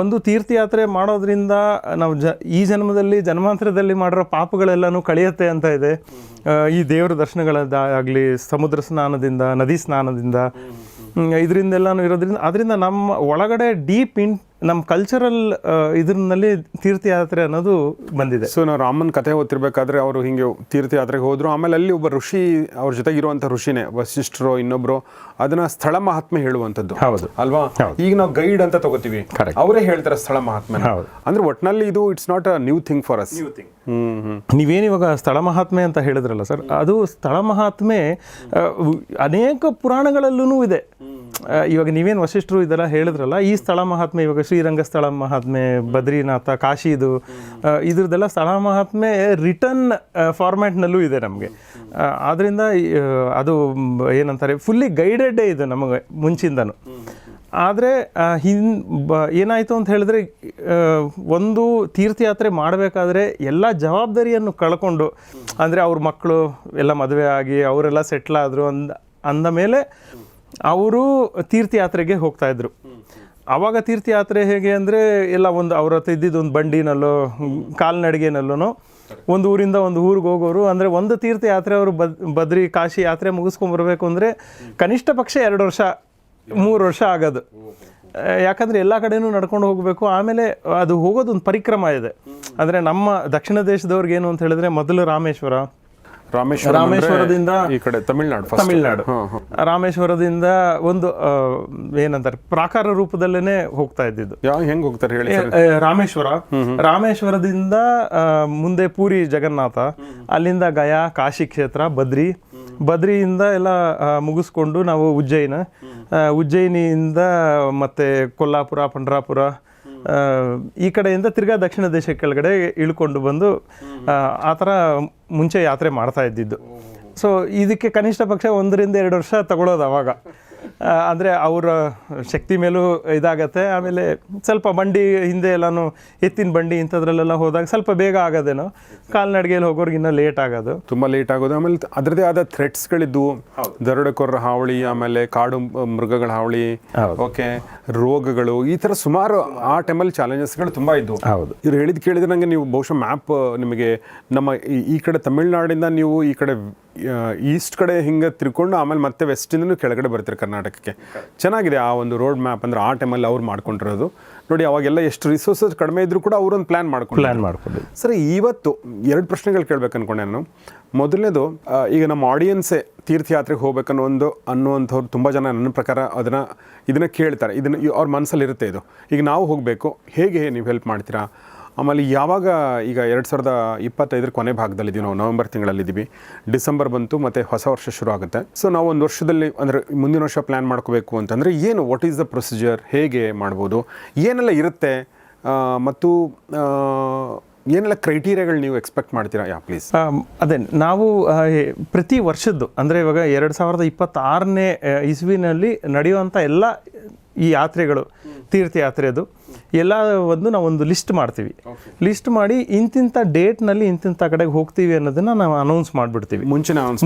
ಒಂದು ತೀರ್ಥಯಾತ್ರೆ ಮಾಡೋದ್ರಿಂದ ನಾವು ಈ ಜನ್ಮದಲ್ಲಿ ಜನ್ಮಾಂತರದಲ್ಲಿ ಮಾಡಿರೋ ಪಾಪಗಳೆಲ್ಲನೂ ಕಳೆಯುತ್ತೆ ಅಂತ ಇದೆ. ಈ ದೇವರ ದರ್ಶನಗಳದ್ದಾಗಲಿ, ಸಮುದ್ರ ಸ್ನಾನದಿಂದ, ನದಿ ಸ್ನಾನದಿಂದ, ಇದರಿಂದೆಲ್ಲನೂ ಇರೋದ್ರಿಂದ ಅದರಿಂದ ನಮ್ಮ ಒಳಗಡೆ ಡೀಪ್ ನಮ್ಮ ಕಲ್ಚರಲ್ ಇದರಲ್ಲಿ ತೀರ್ಥಯಾತ್ರೆ ಅನ್ನೋದು ಬಂದಿದೆ. ಸೊ ನಾವು ರಾಮನ ಕಥೆ ಓದ್ತಿರ್ಬೇಕಾದ್ರೆ ಅವರು ಹಿಂಗೆ ತೀರ್ಥಯಾತ್ರೆಗೆ ಹೋದ್ರು, ಆಮೇಲೆ ಅಲ್ಲಿ ಒಬ್ಬ ಋಷಿ ಅವ್ರ ಜೊತೆಗಿರುವಂಥ ಋಷಿನೇ ವಸಿಷ್ಠರು ಇನ್ನೊಬ್ರು ಅದನ್ನ ಸ್ಥಳ ಮಹಾತ್ಮೆ ಹೇಳುವಂಥದ್ದು. ಹೌದು ಅಲ್ವಾ? ಈಗ ನಾವು ಗೈಡ್ ಅಂತ ತಗೋತೀವಿ, ಅವರೇ ಹೇಳ್ತಾರೆ ಸ್ಥಳ ಮಹಾತ್ಮೆ. ಅಂದ್ರೆ ಒಟ್ನಲ್ಲಿ ಇದು it's not a new thing for us. ನೀವೇನು ಇವಾಗ ಸ್ಥಳ ಮಹಾತ್ಮೆ ಅಂತ ಹೇಳಿದ್ರಲ್ಲ ಸರ್, ಅದು ಸ್ಥಳ ಮಹಾತ್ಮೆ ಅನೇಕ ಪುರಾಣಗಳಲ್ಲೂ ಇದೆ. ಇವಾಗ ನೀವೇನು ವಸಿಷ್ಠರು ಇದೆಲ್ಲ ಹೇಳಿದ್ರಲ್ಲ, ಈ ಸ್ಥಳ ಮಹಾತ್ಮೆ ಇವಾಗ ಶ್ರೀರಂಗ ಸ್ಥಳ ಮಹಾತ್ಮೆ, ಬದ್ರಿನಾಥ, ಕಾಶಿದು ಇದ್ರದ್ದೆಲ್ಲ ಸ್ಥಳ ಮಹಾತ್ಮೆ ರಿಟರ್ನ್ ಫಾರ್ಮ್ಯಾಟ್ನಲ್ಲೂ ಇದೆ ನಮಗೆ. ಆದ್ದರಿಂದ ಅದು ಏನಂತಾರೆ ಫುಲ್ಲಿ ಗೈಡೆಡ್ಡೇ ಇದೆ ನಮಗೆ ಮುಂಚಿಂದನು. ಆದರೆ ಏನಾಯಿತು ಅಂತ ಹೇಳಿದ್ರೆ, ಒಂದು ತೀರ್ಥಯಾತ್ರೆ ಮಾಡಬೇಕಾದ್ರೆ ಎಲ್ಲ ಜವಾಬ್ದಾರಿಯನ್ನು ಕಳ್ಕೊಂಡು, ಅಂದರೆ ಅವ್ರ ಮಕ್ಕಳು ಎಲ್ಲ ಮದುವೆ ಆಗಿ ಅವರೆಲ್ಲ ಸೆಟ್ಲಾದರು ಅಂದ ಮೇಲೆ ಅವರು ತೀರ್ಥಯಾತ್ರೆಗೆ ಹೋಗ್ತಾಯಿದ್ರು. ಆವಾಗ ತೀರ್ಥಯಾತ್ರೆ ಹೇಗೆ ಅಂದರೆ ಎಲ್ಲ ಒಂದು ಅವ್ರ ಹತ್ರ ಇದ್ದಿದ್ದು ಒಂದು ಬಂಡಿನಲ್ಲೋ ಕಾಲ್ನಡಿಗೆನಲ್ಲೋ ಒಂದು ಊರಿಂದ ಒಂದು ಊರಿಗೆ ಹೋಗೋರು. ಅಂದರೆ ಒಂದು ತೀರ್ಥಯಾತ್ರೆ ಅವರು ಬದ್ರಿ ಕಾಶಿ ಯಾತ್ರೆ ಮುಗಿಸ್ಕೊಂಬರ್ಬೇಕು ಅಂದರೆ ಕನಿಷ್ಠ ಪಕ್ಷ 2 ವರ್ಷ 3 ವರ್ಷ ಆಗೋದು. ಯಾಕಂದರೆ ಎಲ್ಲ ಕಡೆನೂ ನಡ್ಕೊಂಡು ಹೋಗಬೇಕು. ಆಮೇಲೆ ಅದು ಹೋಗೋದೊಂದು ಪರಿಕ್ರಮ ಇದೆ. ಅಂದರೆ ನಮ್ಮ ದಕ್ಷಿಣ ದೇಶದವ್ರಿಗೆ ಏನು ಅಂತ ಹೇಳಿದ್ರೆ, ಮೊದಲು ರಾಮೇಶ್ವರದಿಂದ ಈ ಕಡೆ ತಮಿಳ್ನಾಡು ರಾಮೇಶ್ವರದಿಂದ ಒಂದು ಏನಂತಾರೆ ಪ್ರಾಕಾರ ರೂಪದಲ್ಲೇನೆ ಹೋಗ್ತಾ ಇದ್ದಿದ್ದು. ಹೆಂಗ್ ಹೋಗ್ತಾರೆ ಹೇಳಿ? ರಾಮೇಶ್ವರದಿಂದ ಮುಂದೆ ಪೂರಿ ಜಗನ್ನಾಥ, ಅಲ್ಲಿಂದ ಗಯಾ, ಕಾಶಿ ಕ್ಷೇತ್ರ, ಬದ್ರಿಯಿಂದ ಎಲ್ಲ ಮುಗಿಸ್ಕೊಂಡು ನಾವು ಉಜ್ಜಯಿನಿಯಿಂದ ಮತ್ತೆ ಕೊಲ್ಲಾಪುರ, ಪಂಡ್ರಾಪುರ ಈ ಕಡೆಯಿಂದ ತಿರ್ಗಾ ದಕ್ಷಿಣ ದೇಶ ಕೆಳಗಡೆ ಇಳ್ಕೊಂಡು ಬಂದು ಆ ಥರ ಮುಂಚೆ ಯಾತ್ರೆ ಮಾಡ್ತಾ ಇದ್ದಿದ್ದು. ಸೊ ಇದಕ್ಕೆ ಕನಿಷ್ಠ ಪಕ್ಷ 1 ರಿಂದ 2 ವರ್ಷ ತಗೊಳ್ಳೋದು ಅವಾಗ. ಅಂದರೆ ಅವರ ಶಕ್ತಿ ಮೇಲೂ ಇದಾಗತ್ತೆ. ಆಮೇಲೆ ಸ್ವಲ್ಪ ಬಂಡಿ ಹಿಂದೆ ಎಲ್ಲನೂ ಎತ್ತಿನ ಬಂಡಿ ಇಂಥದ್ರಲ್ಲೆಲ್ಲ ಹೋದಾಗ ಸ್ವಲ್ಪ ಬೇಗ ಆಗೋದೇನೋ, ಕಾಲ್ನಡಿಗೆಯಲ್ಲಿ ಹೋಗೋರ್ಗೆ ಇನ್ನೂ ಲೇಟ್ ಆಗೋದು, ತುಂಬ ಲೇಟ್ ಆಗೋದು. ಆಮೇಲೆ ಅದರದ್ದೇ ಆದ ಥ್ರೆಟ್ಸ್ಗಳಿದ್ದು, ದರೋಡೆಕೋರರ ಹಾವಳಿ, ಆಮೇಲೆ ಕಾಡು ಮೃಗಗಳ ಹಾವಳಿ, ಓಕೆ, ರೋಗಗಳು, ಈ ಥರ ಸುಮಾರು ಆ ಟೈಮಲ್ಲಿ ಚಾಲೆಂಜಸ್ಗಳು ತುಂಬ ಇದ್ದವು. ಹೌದು. ಇವ್ರು ಹೇಳಿದ್ ಕೇಳಿದ್ರೆ ನನಗೆ ನೀವು ಬಹುಶಃ ಮ್ಯಾಪ್ ನಿಮಗೆ ನಮ್ಮ ಈ ಕಡೆ ತಮಿಳ್ನಾಡಿಂದ ನೀವು ಈ ಕಡೆ ಈಸ್ಟ್ ಕಡೆ ಹಿಂಗೆ ತಿರ್ಕೊಂಡು ಆಮೇಲೆ ಮತ್ತೆ ವೆಸ್ಟಿಂದನೂ ಕೆಳಗಡೆ ಬರ್ತೀರಿ ಕರ್ನಾಟಕಕ್ಕೆ. ಚೆನ್ನಾಗಿದೆ ಆ ಒಂದು ರೋಡ್ ಮ್ಯಾಪ್. ಅಂದರೆ ಆ ಟೈಮಲ್ಲಿ ಅವ್ರು ಮಾಡ್ಕೊಂಡಿರೋದು ನೋಡಿ. ಅವಾಗೆಲ್ಲ ಎಷ್ಟು ರಿಸೋರ್ಸಸ್ ಕಡಿಮೆ ಇದ್ರೂ ಕೂಡ ಅವರೊಂದು ಪ್ಲ್ಯಾನ್ ಮಾಡ್ಕೊಂಡು. ಸರಿ, ಇವತ್ತು 2 ಪ್ರಶ್ನೆಗಳು ಕೇಳಬೇಕು ಅನ್ಕೊಂಡೆ ನಾನು. ಮೊದಲನೇದು, ಈಗ ನಮ್ಮ ಆಡಿಯನ್ಸೇ ತೀರ್ಥಯಾತ್ರೆಗೆ ಹೋಗ್ಬೇಕನ್ನೋ ಅನ್ನುವಂಥವ್ರು ತುಂಬ ಜನ ನನ್ನ ಪ್ರಕಾರ ಇದನ್ನು ಕೇಳ್ತಾರೆ. ಅವ್ರ ಮನಸ್ಸಲ್ಲಿ ಇರುತ್ತೆ ಇದು. ಈಗ ನಾವು ಹೋಗಬೇಕು, ಹೇಗೆ ನೀವು ಹೆಲ್ಪ್ ಮಾಡ್ತೀರಾ? ಆಮೇಲೆ ಯಾವಾಗ, ಈಗ 2025 ಕೊನೆ ಭಾಗದಲ್ಲಿದ್ದೀವಿ ನಾವು, ನವೆಂಬರ್ ತಿಂಗಳಲ್ಲಿದ್ದೀವಿ, ಡಿಸೆಂಬರ್ ಬಂತು ಮತ್ತು ಹೊಸ ವರ್ಷ ಶುರು ಆಗುತ್ತೆ. ಸೊ ನಾವು ಒಂದು ವರ್ಷದಲ್ಲಿ, ಅಂದರೆ ಮುಂದಿನ ವರ್ಷ ಪ್ಲ್ಯಾನ್ ಮಾಡ್ಕೋಬೇಕು ಅಂತಂದರೆ ಏನು, ವಾಟ್ ಈಸ್ ದ ಪ್ರೊಸೀಜರ್, ಹೇಗೆ ಮಾಡ್ಬೋದು, ಏನೆಲ್ಲ ಇರುತ್ತೆ, ಮತ್ತು ಏನೆಲ್ಲ ಕ್ರೈಟೀರಿಯಾಗಳು ನೀವು ಎಕ್ಸ್ಪೆಕ್ಟ್ ಮಾಡ್ತೀರಾ? ಪ್ಲೀಸ್. ಅದೇ ನಾವು ಪ್ರತಿ ವರ್ಷದ್ದು, ಅಂದರೆ ಇವಾಗ 2026ನೇ ಇಸ್ವಿನಲ್ಲಿ ನಡೆಯುವಂಥ ಎಲ್ಲ ಈ ಯಾತ್ರೆಗಳು, ತೀರ್ಥಯಾತ್ರೆದು ಎಲ್ಲ ನಾವೊಂದು ಲಿಸ್ಟ್ ಮಾಡ್ತೀವಿ. ಲಿಸ್ಟ್ ಮಾಡಿ ಇಂತಿಂಥ ಡೇಟ್ನಲ್ಲಿ ಇಂತಿಂಥ ಕಡೆಗೆ ಹೋಗ್ತೀವಿ ಅನ್ನೋದನ್ನು ನಾವು ಅನೌನ್ಸ್ ಮಾಡಿಬಿಡ್ತೀವಿ ಮುಂಚೆ.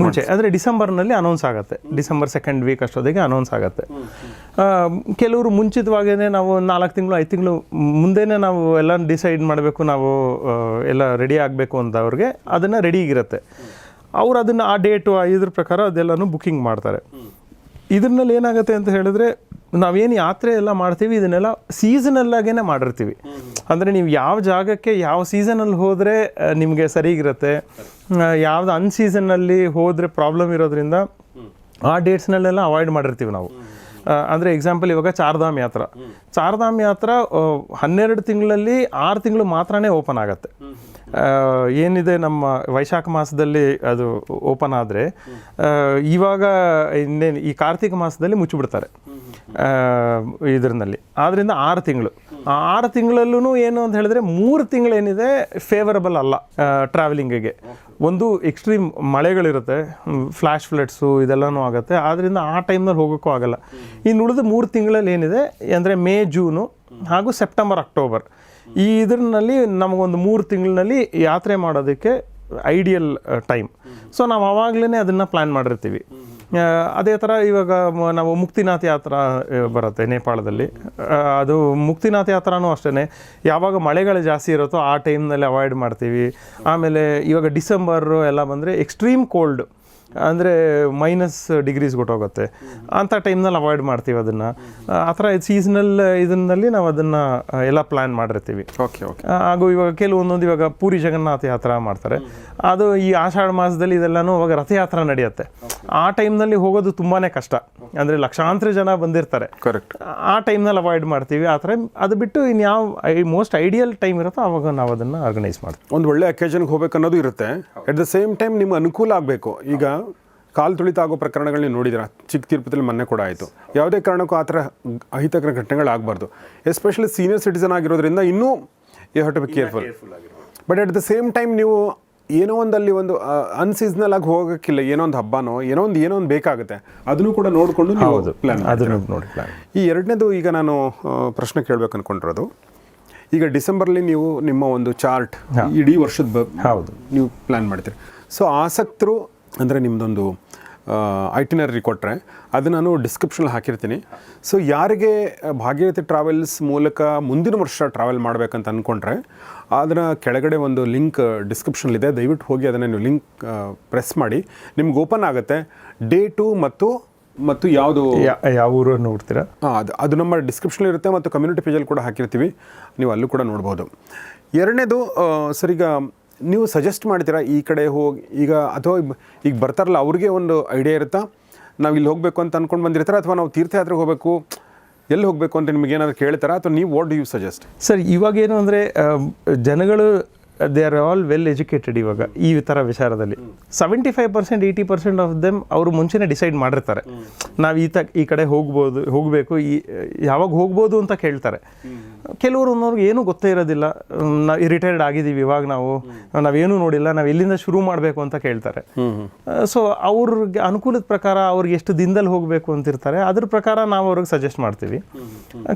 ಅಂದರೆ ಡಿಸೆಂಬರ್ನಲ್ಲಿ ಅನೌನ್ಸ್ ಆಗುತ್ತೆ, ಡಿಸೆಂಬರ್ 2nd ವೀಕ್ ಅಷ್ಟೊತ್ತಿಗೆ ಅನೌನ್ಸ್ ಆಗುತ್ತೆ. ಕೆಲವರು ಮುಂಚಿತವಾಗಿಯೇ ನಾವು 4 ತಿಂಗಳು 5 ತಿಂಗಳು ಮುಂದೆನೇ ನಾವು ಎಲ್ಲ ಡಿಸೈಡ್ ಮಾಡಬೇಕು, ನಾವು ಎಲ್ಲ ರೆಡಿ ಆಗಬೇಕು ಅಂತ ಅವ್ರಿಗೆ ಅದನ್ನು ರೆಡಿಗಿರುತ್ತೆ. ಅವ್ರು ಅದನ್ನು ಆ ಡೇಟು ಇದ್ರ ಪ್ರಕಾರ ಅದೆಲ್ಲನೂ ಬುಕ್ಕಿಂಗ್ ಮಾಡ್ತಾರೆ. ಇದರಲ್ಲಿ ಏನಾಗುತ್ತೆ ಅಂತ ಹೇಳಿದ್ರೆ, ನಾವೇನು ಯಾತ್ರೆ ಎಲ್ಲ ಮಾಡ್ತೀವಿ ಇದನ್ನೆಲ್ಲ ಸೀಸನಲ್ಲಾಗೇ ಮಾಡಿರ್ತೀವಿ. ಅಂದರೆ ನೀವು ಯಾವ ಜಾಗಕ್ಕೆ ಯಾವ ಸೀಸನಲ್ಲಿ ಹೋದರೆ ನಿಮಗೆ ಸರಿಗಿರುತ್ತೆ, ಯಾವ್ದು ಅನ್ಸೀಸನ್ನಲ್ಲಿ ಹೋದರೆ ಪ್ರಾಬ್ಲಮ್ ಇರೋದ್ರಿಂದ ಆ ಡೇಟ್ಸ್ನಲ್ಲೆಲ್ಲ ಅವಾಯ್ಡ್ ಮಾಡಿರ್ತೀವಿ ನಾವು. ಅಂದರೆ ಎಕ್ಸಾಂಪಲ್ ಇವಾಗ ಚಾರ್ಧಾಮ್ ಯಾತ್ರಾ 12 ತಿಂಗಳಲ್ಲಿ 6 ತಿಂಗಳು ಮಾತ್ರನೇ ಓಪನ್ ಆಗುತ್ತೆ. ಏನಿದೆ ನಮ್ಮ ವೈಶಾಖ ಮಾಸದಲ್ಲಿ ಅದು ಓಪನ್ ಆದರೆ, ಇವಾಗ ಇನ್ನೇನು ಈ ಕಾರ್ತಿಕ ಮಾಸದಲ್ಲಿ ಮುಚ್ಚಿಬಿಡ್ತಾರೆ ಇದರಲ್ಲಿ. ಆದ್ದರಿಂದ 6 ತಿಂಗಳು. ಆ 6 ತಿಂಗಳಲ್ಲೂ ಏನು ಅಂತ ಹೇಳಿದ್ರೆ 3 ತಿಂಗಳೇನಿದೆ ಫೇವರಬಲ್ ಅಲ್ಲ ಟ್ರಾವೆಲಿಂಗಿಗೆ. ಒಂದು ಎಕ್ಸ್ಟ್ರೀಮ್ ಮಳೆಗಳಿರುತ್ತೆ, ಫ್ಲ್ಯಾಶ್ ಫ್ಲಡ್ಸು ಇದೆಲ್ಲನೂ ಆಗುತ್ತೆ. ಆದ್ದರಿಂದ ಆ ಟೈಮ್ನಲ್ಲಿ ಹೋಗೋಕ್ಕೂ ಆಗಲ್ಲ. ಇನ್ನು ಉಳಿದ 3 ತಿಂಗಳಲ್ಲಿ ಏನಿದೆ ಅಂದರೆ ಮೇ, ಜೂನು ಹಾಗೂ ಸೆಪ್ಟೆಂಬರ್, ಅಕ್ಟೋಬರ್, ಈ ಇದರಲ್ಲಿ ನಮಗೊಂದು 3 ತಿಂಗಳಿನಲ್ಲಿ ಯಾತ್ರೆ ಮಾಡೋದಕ್ಕೆ ಐಡಿಯಲ್ ಟೈಮ್. ಸೊ ನಾವು ಆವಾಗಲೇ ಅದನ್ನು ಪ್ಲ್ಯಾನ್ ಮಾಡಿರ್ತೀವಿ. ಅದೇ ಥರ ಇವಾಗ ನಾವು ಮುಕ್ತಿನಾಥ್ ಯಾತ್ರಾ ಬರುತ್ತೆ ನೇಪಾಳದಲ್ಲಿ. ಅದು ಮುಕ್ತಿನಾಥ್ ಯಾತ್ರಾನೂ ಅಷ್ಟೇ, ಯಾವಾಗ ಮಳೆಗಳು ಜಾಸ್ತಿ ಇರುತ್ತೋ ಆ ಟೈಮ್ನಲ್ಲಿ ಅವಾಯ್ಡ್ ಮಾಡ್ತೀವಿ. ಆಮೇಲೆ ಇವಾಗ ಡಿಸೆಂಬರು ಎಲ್ಲ ಬಂದರೆ ಎಕ್ಸ್ಟ್ರೀಮ್ ಕೋಲ್ಡ್, ಅಂದರೆ ಮೈನಸ್ ಡಿಗ್ರೀಸ್ ಕೊಟ್ಟೋಗುತ್ತೆ. ಅಂಥ ಟೈಮ್ನಲ್ಲಿ ಅವಾಯ್ಡ್ ಮಾಡ್ತೀವಿ ಅದನ್ನು. ಆ ಥರ ಸೀಸನಲ್ ಇದನ್ನಲ್ಲಿ ನಾವು ಅದನ್ನು ಎಲ್ಲ ಪ್ಲ್ಯಾನ್ ಮಾಡಿರ್ತೀವಿ. Okay okay. ಹಾಗೂ ಇವಾಗ ಕೆಲವೊಂದೊಂದು ಇವಾಗ ಪೂರಿ ಜಗನ್ನಾಥ ಯಾತ್ರಾ ಮಾಡ್ತಾರೆ, ಅದು ಈ ಆಷಾಢ ಮಾಸದಲ್ಲಿ ಇದೆಲ್ಲನೂ ಅವಾಗ ರಥಯಾತ್ರೆ ನಡೆಯುತ್ತೆ. ಆ ಟೈಮ್ನಲ್ಲಿ ಹೋಗೋದು ತುಂಬಾ ಕಷ್ಟ, ಅಂದರೆ ಲಕ್ಷಾಂತರ ಜನ ಬಂದಿರ್ತಾರೆ. ಕರೆಕ್ಟ್. ಆ ಟೈಮ್ನಲ್ಲಿ ಅವಾಯ್ಡ್ ಮಾಡ್ತೀವಿ. ಆ ಥರ ಅದು ಬಿಟ್ಟು ಇನ್ಯಾವ ಮೋಸ್ಟ್ ಐಡಿಯಲ್ ಟೈಮ್ ಇರುತ್ತೋ ಆವಾಗ ನಾವು ಅದನ್ನು ಆರ್ಗನೈಸ್ ಮಾಡ್ತೀವಿ. ಒಂದು ಒಳ್ಳೆ ಅಕೇಜನ್ಗೆ ಹೋಗ್ಬೇಕು ಅನ್ನೋದು ಇರುತ್ತೆ. ಅಟ್ ದ ಸೇಮ್ ಟೈಮ್ ನಿಮ್ಗೆ ಅನುಕೂಲ ಆಗಬೇಕು. ಈಗ ಕಾಲು ತುಳಿತ ಆಗೋ ಪ್ರಕರಣಗಳನ್ನ ನೋಡಿದ್ರೆ ಚಿಕ್ಕ ತಿರುಪತಿಯಲ್ಲಿ ಮೊನ್ನೆ ಕೂಡ ಆಯಿತು. ಯಾವುದೇ ಕಾರಣಕ್ಕೂ ಆ ಥರ ಅಹಿತಕರ ಘಟನೆಗಳಾಗಬಾರ್ದು. ಎಸ್ಪೆಷಲಿ ಸೀನಿಯರ್ ಸಿಟಿಸನ್ ಆಗಿರೋದ್ರಿಂದ ಇನ್ನೂ you have to be careful. But at the same time ನೀವು ಏನೋ ಒಂದಲ್ಲಿ ಒಂದು ಅನ್ಸೀಸನಲ್ ಆಗಿ ಹೋಗೋಕ್ಕಿಲ್ಲ, ಏನೋ ಒಂದು ಹಬ್ಬನೋ ಏನೋ ಒಂದು ಬೇಕಾಗುತ್ತೆ, ಅದನ್ನು ಕೂಡ ನೋಡಿಕೊಂಡು ನೀವು ಪ್ಲಾನ್ ಅದನ್ನು ನೋಡಿ ಪ್ಲಾನ್. ಈ ಎರಡನೇದು ಈಗ ನಾನು ಪ್ರಶ್ನೆ ಕೇಳಬೇಕು ಅಂದ್ಕೊಂಡಿರೋದು, ಈಗ ಡಿಸೆಂಬರ್ಲಿ ನೀವು ನಿಮ್ಮ ಒಂದು ಚಾರ್ಟ್ ಇಡೀ ವರ್ಷದ ನೀವು ಪ್ಲ್ಯಾನ್ ಮಾಡ್ತೀರಿ. ಸೊ ಆಸಕ್ತರು ಅಂದರೆ ನಿಮ್ಮದೊಂದು ಐಟಿನರಿ ಕೊಟ್ಟರೆ ಅದು ನಾನು ಡಿಸ್ಕ್ರಿಪ್ಷನಲ್ಲಿ ಹಾಕಿರ್ತೀನಿ. ಸೊ ಯಾರಿಗೆ ಭಾಗೀರಥಿ ಟ್ರಾವೆಲ್ಸ್ ಮೂಲಕ ಮುಂದಿನ ವರ್ಷ ಟ್ರಾವೆಲ್ ಮಾಡಬೇಕಂತ ಅಂದ್ಕೊಂಡ್ರೆ ಅದನ್ನು ಕೆಳಗಡೆ ಒಂದು ಲಿಂಕ್ ಡಿಸ್ಕ್ರಿಪ್ಷನಲ್ಲಿದೆ, ದಯವಿಟ್ಟು ಹೋಗಿ ಅದನ್ನು ನೀವು ಲಿಂಕ್ ಪ್ರೆಸ್ ಮಾಡಿ, ನಿಮ್ಗೆ ಓಪನ್ ಆಗುತ್ತೆ. ಡೇಟು ಮತ್ತು ಯಾವುದು ಯಾವ ಊರು ನೋಡ್ತೀರಾ ಅದು ನಮ್ಮ ಡಿಸ್ಕ್ರಿಪ್ಷನ್ ಇರುತ್ತೆ ಮತ್ತು ಕಮ್ಯುನಿಟಿ ಪೇಜಲ್ಲಿ ಕೂಡ ಹಾಕಿರ್ತೀವಿ, ನೀವು ಅಲ್ಲೂ ಕೂಡ ನೋಡ್ಬೋದು. ಎರಡನೇದು ಸರ್, ಈಗ ನೀವು ಸಜೆಸ್ಟ್ ಮಾಡ್ತೀರಾ ಈ ಕಡೆ ಹೋಗಿ ಈಗ, ಅಥವಾ ಈಗ ಬರ್ತಾರಲ್ಲ ಅವ್ರಿಗೆ ಒಂದು ಐಡಿಯಾ ಇರುತ್ತಾ ನಾವು ಇಲ್ಲಿ ಹೋಗಬೇಕು ಅಂತ ಅಂದ್ಕೊಂಡು ಬಂದಿರ್ತಾರೆ, ಅಥವಾ ನಾವು ತೀರ್ಥಯಾತ್ರೆಗೆ ಹೋಗಬೇಕು ಎಲ್ಲಿ ಹೋಗಬೇಕು ಅಂತ ನಿಮ್ಗೆ ಏನಾದ್ರು ಕೇಳ್ತಾರಾ, ಅಥವಾ ನೀವು what do you suggest? Sir, ಇವಾಗೇನು ಅಂದರೆ ಜನಗಳು they are all well educated. ಇವಾಗ ಈ ಥರ ವಿಚಾರದಲ್ಲಿ 75% 80% ಆಫ್ ದೆಮ್ ಅವರು ಮುಂಚೆನೇ ಡಿಸೈಡ್ ಮಾಡಿರ್ತಾರೆ, ನಾವು ಈ ಕಡೆ ಹೋಗಬೇಕು, ಯಾವಾಗ ಹೋಗ್ಬೋದು ಅಂತ ಕೇಳ್ತಾರೆ. ಕೆಲವರು ಒಂದವ್ರಿಗೆ ಏನೂ ಗೊತ್ತೇ ಇರೋದಿಲ್ಲ, ನಾವು ರಿಟೈರ್ಡ್ ಆಗಿದ್ದೀವಿ, ಇವಾಗ ನಾವೇನೂ ನೋಡಿಲ್ಲ, ನಾವು ಎಲ್ಲಿಂದ ಶುರು ಮಾಡಬೇಕು ಅಂತ ಕೇಳ್ತಾರೆ. ಸೊ ಅವ್ರಿಗೆ ಅನುಕೂಲದ ಪ್ರಕಾರ ಅವ್ರಿಗೆ ಎಷ್ಟು ದಿನದಲ್ಲಿ ಹೋಗಬೇಕು ಅಂತಿರ್ತಾರೆ, ಅದ್ರ ಪ್ರಕಾರ ನಾವು ಅವ್ರಿಗೆ ಸಜೆಸ್ಟ್ ಮಾಡ್ತೀವಿ.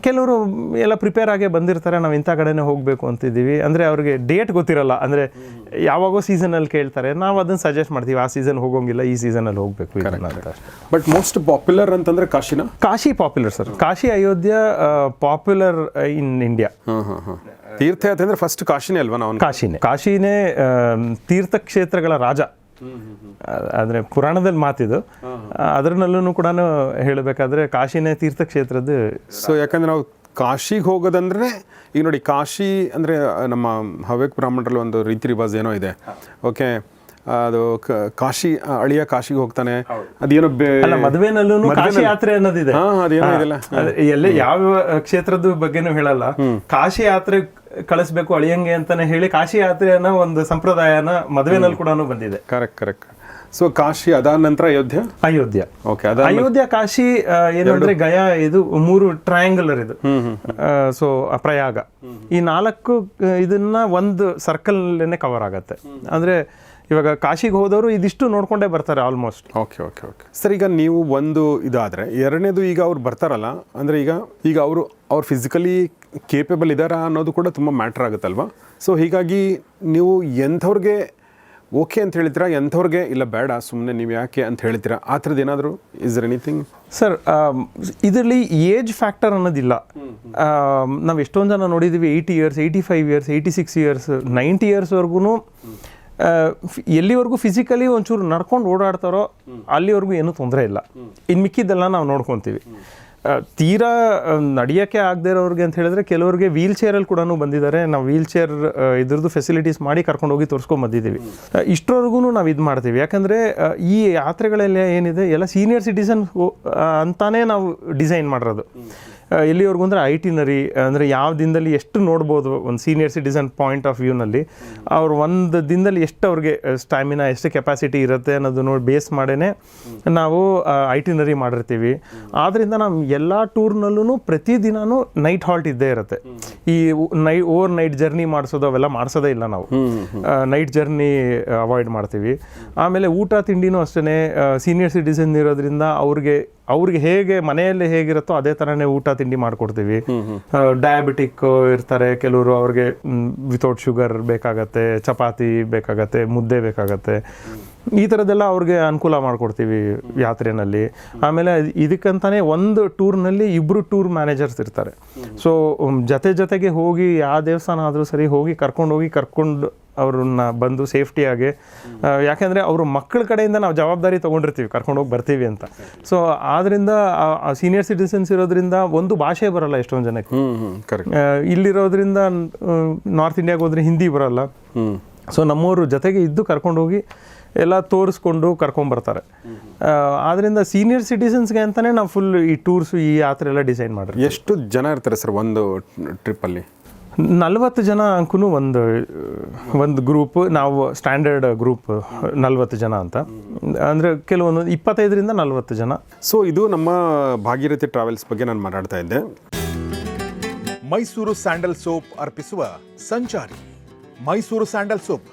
ಕೆಲವರು ಎಲ್ಲ ಪ್ರಿಪೇರ್ ಆಗೇ ಬಂದಿರ್ತಾರೆ, ನಾವು ಇಂಥ ಕಡೆನೇ ಹೋಗಬೇಕು ಅಂತಿದ್ದೀವಿ, ಅಂದರೆ ಅವ್ರಿಗೆ ಡೇಟ್ ಗೊತ್ತಿರಲ್ಲ, ಅಂದರೆ ಯಾವಾಗೋ ಸೀಸನಲ್ಲಿ ಕೇಳ್ತಾರೆ, ನಾವು ಅದನ್ನು ಸಜೆಸ್ಟ್ ಮಾಡ್ತೀವಿ, ಆ ಸೀಸನ್ ಹೋಗೋಂಗಿಲ್ಲ, ಈ ಸೀಸನಲ್ಲಿ ಹೋಗಬೇಕು. ಬಟ್ ಮೋಸ್ಟ್ ಪಾಪ್ಯುಲರ್ ಅಂತಂದರೆ Kashi popular sir. Kashi, Ayodhya popular in India. ತೀರ್ಥಯಾತ್ರೆ ಅಂದರೆ ಫಸ್ಟ್ ಕಾಶಿನೇ ಅಲ್ವಾ? ನಾವು ಕಾಶಿನೇ ತೀರ್ಥಕ್ಷೇತ್ರಗಳ ರಾಜ, ಅಂದರೆ ಪುರಾಣದಲ್ಲಿ ಮಾತಿದು. ಅದರಲ್ಲೂ ಕೂಡ ಹೇಳಬೇಕಾದ್ರೆ ಕಾಶಿನೇ ತೀರ್ಥಕ್ಷೇತ್ರದ. ಸೊ ಯಾಕಂದರೆ ನಾವು ಕಾಶಿಗೆ ಹೋಗೋದಂದ್ರೆ, ಈಗ ನೋಡಿ ಕಾಶಿ ಅಂದರೆ ನಮ್ಮ ಹವ್ಯಕ ಬ್ರಾಹ್ಮಣರಲ್ಲಿ ಒಂದು ರೀತಿ ರಿವಾಜ್ ಏನೋ ಇದೆ. ಓಕೆ, ಅದು ಕಾಶಿ ಅಳಿಯ ಕಾಶಿಗೆ ಹೋಗ್ತಾನೆ, ಅದೇನೋ ಮದುವೆನಲ್ಲೂ ಕಾಶಿ ಯಾತ್ರೆ ಅನ್ನೋದಿದೆ. ಅದೇನೋ ಇದೆಲ್ಲ ಎಲ್ಲೇ ಯಾವ ಕ್ಷೇತ್ರದ ಬಗ್ಗೆನೂ ಹೇಳಲ್ಲ, ಕಾಶಿ ಯಾತ್ರೆ ಕಳಿಸ್ಬೇಕು ಅಳಿಯಂಗೆ ಅಂತಾನೆ ಹೇಳಿ ಕಾಶಿ ಯಾತ್ರೆ ಅನ್ನೋ ಒಂದು ಸಂಪ್ರದಾಯನ ಮದುವೆನಲ್ಲಿ ಕೂಡ ಬಂದಿದೆ. ಕರೆಕ್ಟ್. ಸೊ ಕಾಶಿ ಅದಾದ ನಂತರ ಅಯೋಧ್ಯ. ಓಕೆ, ಅಯೋಧ್ಯ ಕಾಶಿ ಏನಂದ್ರೆ ಗಯಾ, ಇದು 3 ಟ್ರಯಾಂಗುಲರ್ ಇದು. ಸೊ ಪ್ರಯಾಗ, ಈ 4 ಇದನ್ನ ಒಂದು ಸರ್ಕಲ್ ಕವರ್ ಆಗತ್ತೆ. ಅಂದ್ರೆ ಇವಾಗ ಕಾಶಿಗೆ ಹೋದವರು ಇದಿಷ್ಟು ನೋಡ್ಕೊಂಡೇ ಬರ್ತಾರೆ ಆಲ್ಮೋಸ್ಟ್. ಓಕೆ. ಸರ್, ಈಗ ನೀವು ಒಂದು ಇದಾದರೆ, ಎರಡನೇದು ಈಗ ಅವ್ರು ಬರ್ತಾರಲ್ಲ, ಅಂದರೆ ಈಗ ಅವ್ರು ಫಿಸಿಕಲಿ ಕೇಪೇಬಲ್ ಇದ್ದಾರಾ ಅನ್ನೋದು ಕೂಡ ತುಂಬ ಮ್ಯಾಟ್ರ್ ಆಗುತ್ತಲ್ವಾ? ಸೊ ಹೀಗಾಗಿ ನೀವು ಎಂಥವ್ರಿಗೆ ಓಕೆ ಅಂತ ಹೇಳ್ತೀರಾ, ಎಂಥವ್ರಿಗೆ ಇಲ್ಲ ಬೇಡ ಸುಮ್ಮನೆ ನೀವು ಯಾಕೆ ಅಂತ ಹೇಳ್ತೀರಾ, ಆ ಥರದ್ದು ಏನಾದರೂ ಇಸ್ ದರ್ ಎನಿಥಿಂಗ್? ಸರ್, ಇದರಲ್ಲಿ ಏಜ್ ಫ್ಯಾಕ್ಟರ್ ಅನ್ನೋದಿಲ್ಲ. ನಾವು ಎಷ್ಟೊಂದು ಜನ ನೋಡಿದ್ದೀವಿ 80 years, 85 years, 86 years, 90 yearsವರೆಗೂ ಎಲ್ಲಿವರೆಗೂ ಫಿಸಿಕಲಿ ಒಂಚೂರು ನಡ್ಕೊಂಡು ಓಡಾಡ್ತಾರೋ ಅಲ್ಲಿವರೆಗೂ ಏನೂ ತೊಂದರೆ ಇಲ್ಲ. ಇನ್ನು ಮಿಕ್ಕಿದ್ದೆಲ್ಲ ನಾವು ನೋಡ್ಕೊತೀವಿ. ತೀರಾ ನಡೆಯೋಕ್ಕೆ ಆಗದೇ ಇರೋರಿಗೆ ಅಂತ ಹೇಳಿದ್ರೆ ಕೆಲವರಿಗೆ ವೀಲ್ ಚೇರಲ್ಲಿ ಕೂಡ ಬಂದಿದ್ದಾರೆ. ನಾವು ವೀಲ್ ಚೇರ್ ಇದ್ರದ್ದು ಫೆಸಿಲಿಟೀಸ್ ಮಾಡಿ ಕರ್ಕೊಂಡೋಗಿ ತೋರಿಸ್ಕೊಂಡು ಬಂದಿದ್ದೀವಿ. ಇಷ್ಟರವರೆಗೂ ನಾವು ಇದು ಮಾಡ್ತೀವಿ. ಯಾಕಂದರೆ ಈ ಯಾತ್ರೆಗಳೆಲ್ಲ ಏನಿದೆ ಎಲ್ಲ ಸೀನಿಯರ್ ಸಿಟಿಸನ್ ಅಂತಾನೇ ನಾವು ಡಿಸೈನ್ ಮಾಡಿರೋದು. ಎಲ್ಲಿವರೆಗೂ ಅಂದರೆ ಐಟಿನರಿ, ಅಂದರೆ ಯಾವ ದಿನದಲ್ಲಿ ಎಷ್ಟು ನೋಡ್ಬೋದು ಒಂದು ಸೀನಿಯರ್ ಸಿಟಿಸನ್ ಪಾಯಿಂಟ್ ಆಫ್ ವ್ಯೂನಲ್ಲಿ, ಅವ್ರು ಒಂದು ದಿನದಲ್ಲಿ ಎಷ್ಟು ಅವ್ರಿಗೆ ಸ್ಟ್ಯಾಮಿನಾ, ಎಷ್ಟು ಕೆಪಾಸಿಟಿ ಇರುತ್ತೆ ಅನ್ನೋದು ನೋಡಿ ಬೇಸ್ ಮಾಡೇ ನಾವು ಐಟಿನರಿ ಮಾಡಿರ್ತೀವಿ. ಆದ್ದರಿಂದ ನಾವು ಎಲ್ಲ ಟೂರ್ನಲ್ಲೂ ಪ್ರತಿದಿನವೂ ನೈಟ್ ಹಾಲ್ಟ್ ಇದ್ದೇ ಇರುತ್ತೆ. ಈ ಓವರ್ ನೈಟ್ ಜರ್ನಿ ಮಾಡಿಸೋದು ಅವೆಲ್ಲ ಮಾಡಿಸೋದೇ ಇಲ್ಲ ನಾವು. ನೈಟ್ ಜರ್ನಿ ಅವಾಯ್ಡ್ ಮಾಡ್ತೀವಿ. ಆಮೇಲೆ ಊಟ ತಿಂಡಿನೂ ಅಷ್ಟೇ, ಸೀನಿಯರ್ ಸಿಟಿಸನ್ ಇರೋದ್ರಿಂದ ಅವ್ರಿಗೆ ಹೇಗೆ ಮನೆಯಲ್ಲಿ ಹೇಗಿರುತ್ತೋ ಅದೇ ಥರನೇ ಊಟ ತಿಂಡಿ ಮಾಡಿಕೊಡ್ತೀವಿ. ಡಯಾಬಿಟಿಕ್ ಇರ್ತಾರೆ ಕೆಲವರು, ಅವ್ರಿಗೆ ವಿತೌಟ್ ಶುಗರ್ ಬೇಕಾಗತ್ತೆ, ಚಪಾತಿ ಬೇಕಾಗತ್ತೆ, ಮುದ್ದೆ ಬೇಕಾಗತ್ತೆ, ಈ ಥರದ್ದೆಲ್ಲ ಅವ್ರಿಗೆ ಅನುಕೂಲ ಮಾಡಿಕೊಡ್ತೀವಿ ಯಾತ್ರೆಯಲ್ಲಿ. ಆಮೇಲೆ ಇದಕ್ಕಂತಾನೆ ಒಂದು ಟೂರ್ನಲ್ಲಿ 2 ಟೂರ್ ಮ್ಯಾನೇಜರ್ಸ್ ಇರ್ತಾರೆ. ಸೊ ಜೊತೆಗೆ ಹೋಗಿ ಯಾವ ದೇವಸ್ಥಾನ ಆದರೂ ಸರಿ ಹೋಗಿ ಕರ್ಕೊಂಡು ಅವ್ರನ್ನ ಬಂದು ಸೇಫ್ಟಿಯಾಗಿ, ಯಾಕೆಂದರೆ ಅವರು ಮಕ್ಕಳ ಕಡೆಯಿಂದ ನಾವು ಜವಾಬ್ದಾರಿ ತೊಗೊಂಡಿರ್ತೀವಿ ಕರ್ಕೊಂಡೋಗಿ ಬರ್ತೀವಿ ಅಂತ. ಸೊ ಆದ್ದರಿಂದ ಸೀನಿಯರ್ ಸಿಟಿಸನ್ಸ್ ಇರೋದ್ರಿಂದ ಒಂದು ಭಾಷೆ ಬರಲ್ಲ ಎಷ್ಟೊಂದು ಜನಕ್ಕೆ. ಇಲ್ಲಿರೋದ್ರಿಂದ ನಾರ್ತ್ ಇಂಡಿಯಾಗೆ ಹೋದರೆ ಹಿಂದಿ ಬರಲ್ಲ. ಸೊ ನಮ್ಮವರು ಜೊತೆಗೆ ಇದ್ದು ಕರ್ಕೊಂಡೋಗಿ ಎಲ್ಲ ತೋರಿಸ್ಕೊಂಡು ಕರ್ಕೊಂಬರ್ತಾರೆ. ಆದ್ದರಿಂದ ಸೀನಿಯರ್ ಸಿಟಿಸನ್ಸ್ಗೆ ಅಂತಲೇ ನಾವು ಫುಲ್ ಈ ಟೂರ್ಸು ಈ ಯಾತ್ರೆ ಎಲ್ಲ ಡಿಸೈನ್ ಮಾಡಿರಿ. ಎಷ್ಟು ಜನ ಇರ್ತಾರೆ ಸರ್ ಒಂದು ಟ್ರಿಪ್ಪಲ್ಲಿ? 40 ಜನ ಅಂಕೂ ಒಂದು ಗ್ರೂಪ್. ನಾವು ಸ್ಟ್ಯಾಂಡರ್ಡ್ ಗ್ರೂಪ್ 40 ಜನ ಅಂತ, ಅಂದರೆ ಕೆಲವೊಂದು 25ರಿಂದ 40 ಜನ. ಸೊ ಇದು ನಮ್ಮ ಭಾಗೀರಥಿ ಟ್ರಾವೆಲ್ಸ್ ಬಗ್ಗೆ ನಾನು ಮಾತಾಡ್ತಾ ಇದ್ದೆ. ಮೈಸೂರು ಸ್ಯಾಂಡಲ್ ಸೋಪ್ ಅರ್ಪಿಸುವ ಸಂಚಾರಿ. ಮೈಸೂರು ಸ್ಯಾಂಡಲ್ ಸೋಪ್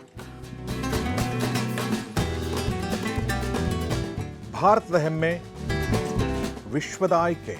ಭಾರತದ ಹೆಮ್ಮೆ, ವಿಶ್ವದ ಆಯ್ಕೆ.